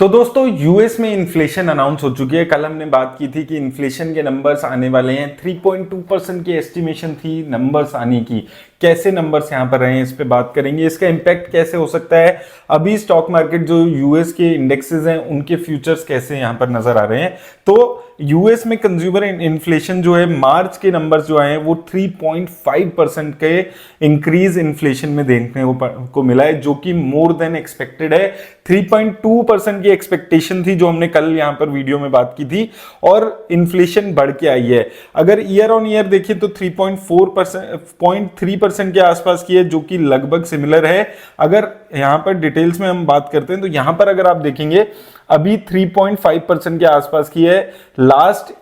तो दोस्तों यूएस में इन्फ्लेशन अनाउंस हो चुकी है। कल हमने बात की थी कि इन्फ्लेशन के नंबर्स आने वाले हैं। 3.2% की एस्टिमेशन थी नंबर्स आने की। कैसे नंबर्स यहां पर रहे हैं इस पे बात करेंगे। इसका इंपैक्ट कैसे हो सकता है। अभी स्टॉक मार्केट जो यूएस के इंडेक्सेस हैं उनके फ्यूचर्स कैसे यहां पर नजर आ रहे हैं। तो यूएस में कंज्यूमर इन्फ्लेशन जो है मार्च के नंबर्स जो आए हैं वो 3.5% के इंक्रीज इन्फ्लेशन में देखने को मिला है, जो कि मोर देन एक्सपेक्टेड है। 3.2% की एक्सपेक्टेशन थी जो हमने कल यहां पर वीडियो में बात की थी, और इन्फ्लेशन बढ़ के आई है। अगर ईयर ऑन ईयर देखें तो 3.3% के आसपास की है, जो कि लगभग सिमिलर है। अगर यहां पर डिटेल्स में हम बात करते हैं तो यहां पर अगर आप देखेंगे अभी 3.5% के आसपास की है। लास्ट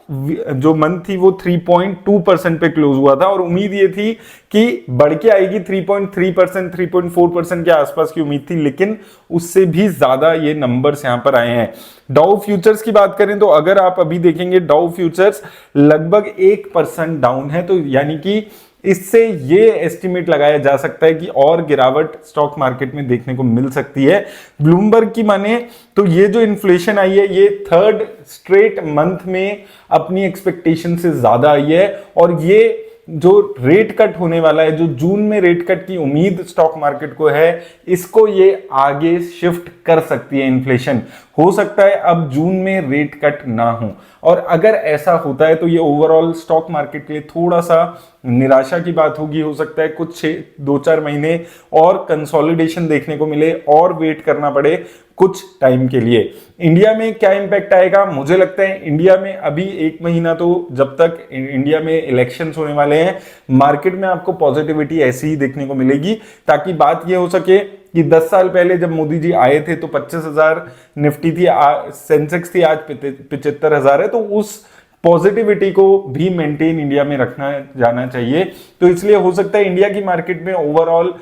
जो मंथ थी वो 3.2% पे क्लोज हुआ था, और उम्मीद ये थी कि बढ़ के आएगी 3.3%, 3.4% के आसपास की उम्मीद थी, लेकिन उससे भी ज्यादा ये नंबर्स यहां पर आए हैं। डाउ फ्यूचर्स की बात करें तो अगर आप अभी देखेंगे डाउ फ्यूचर्स लगभग 1% डाउन है, तो यानी कि इससे ये एस्टिमेट लगाया जा सकता है कि और गिरावट स्टॉक मार्केट में देखने को मिल सकती है। ब्लूमबर्ग की माने तो ये जो इन्फ्लेशन आई है ये थर्ड स्ट्रेट मंथ में अपनी एक्सपेक्टेशन से ज्यादा आई है, और ये जो रेट कट होने वाला है, जो जून में रेट कट की उम्मीद स्टॉक मार्केट को है, इसको ये आगे शिफ्ट कर सकती है। इन्फ्लेशन हो सकता है अब जून में रेट कट ना हो, और अगर ऐसा होता है तो ये ओवरऑल स्टॉक मार्केट के लिए थोड़ा सा निराशा की बात होगी। हो सकता है कुछ 2-4 महीने और कंसोलिडेशन देखने को मिले और वेट करना पड़े कुछ टाइम के लिए। इंडिया में क्या इंपैक्ट आएगा, मुझे लगता है इंडिया में अभी 1 महीना तो जब तक इंडिया में इलेक्शंस होने वाले हैं, मार्केट में आपको पॉजिटिविटी ऐसी ही देखने को मिलेगी, ताकि बात यह हो सके कि 10 साल पहले जब मोदी जी आए थे तो 25,000 निफ्टी थी, सेंसेक्स थी, आज 75,000 है। तो उस पॉजिटिविटी को भी मेंटेन इंडिया में रखना जाना चाहिए। तो इसलिए हो सकता है इंडिया की मार्केट में ओवरऑल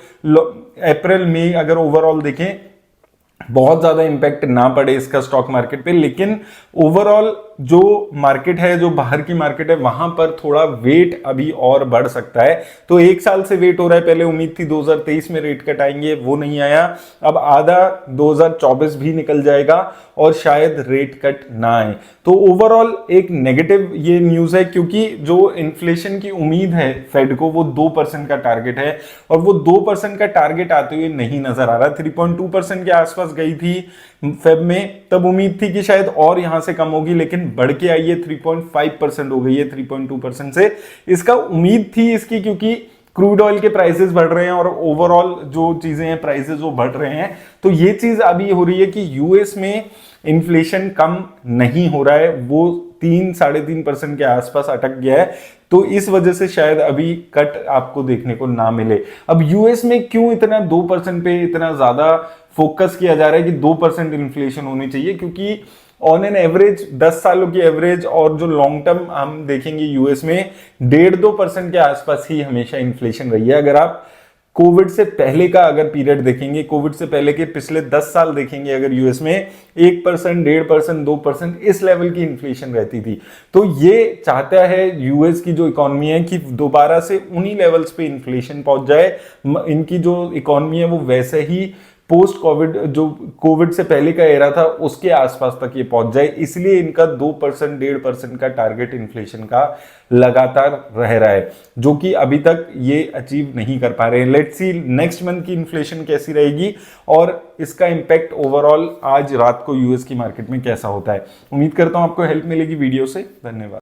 अप्रैल मई अगर ओवरऑल देखें बहुत ज्यादा इंपैक्ट ना पड़े इसका स्टॉक मार्केट पे, लेकिन ओवरऑल जो मार्केट है, जो बाहर की मार्केट है, वहां पर थोड़ा वेट अभी और बढ़ सकता है। तो 1 साल से वेट हो रहा है। पहले उम्मीद थी 2023 में रेट कट आएंगे, वो नहीं आया। अब आधा 2024 भी निकल जाएगा और शायद रेट कट ना आए। तो ओवरऑल एक नेगेटिव ये न्यूज है, क्योंकि जो इन्फ्लेशन की उम्मीद है फेड को वो 2% का टारगेट है, और वो 2% का टारगेट आते हुए नहीं नजर आ रहा। 3.2% के आसपास गई थी फेब में, तब उम्मीद थी कि शायद और यहां से कम होगी, लेकिन बढ़ के आई है 3.5% हो गई है 3.2% से। इसका उम्मीद थी इसकी, क्योंकि क्रूड ऑयल के प्राइसेस बढ़ रहे हैं और ओवरऑल जो चीजें हैं प्राइसेस वो बढ़ रहे हैं। तो ये चीज अभी हो रही है कि यूएस में इन्फ्लेशन कम नहीं हो रहा है, वो 3-3.5% के आसपास अटक गया है। तो इस वजह से शायद अभी कट आपको देखने को ना मिले। अब यूएस में क्यों इतना 2% पे इतना ज्यादा फोकस किया जा रहा है कि 2% इन्फ्लेशन होनी चाहिए, क्योंकि ऑन एन एवरेज 10 सालों की एवरेज और जो लॉन्ग टर्म हम देखेंगे यूएस में 1.5-2% के आसपास ही हमेशा इन्फ्लेशन रही है। अगर आप कोविड से पहले का अगर पीरियड देखेंगे, कोविड से पहले के पिछले 10 साल देखेंगे अगर यूएस में 1%, 1.5%, 2% इस लेवल की इन्फ्लेशन रहती थी। तो ये चाहता है यूएस की जो इकोनॉमी है कि दोबारा से उन्हीं लेवल्स पे इन्फ्लेशन पहुंच जाए। इनकी जो इकोनॉमी है वो वैसे ही पोस्ट कोविड, जो कोविड से पहले का एरा था उसके आसपास तक ये पहुंच जाए। इसलिए इनका 2%, 1.5% का टारगेट इन्फ्लेशन का लगातार रह रहा है, जो कि अभी तक ये अचीव नहीं कर पा रहे हैं। लेट्स सी नेक्स्ट मंथ की इन्फ्लेशन कैसी रहेगी और इसका इंपैक्ट ओवरऑल आज रात को यूएस की मार्केट में कैसा होता है। उम्मीद करता हूं आपको हेल्प मिलेगी वीडियो से। धन्यवाद।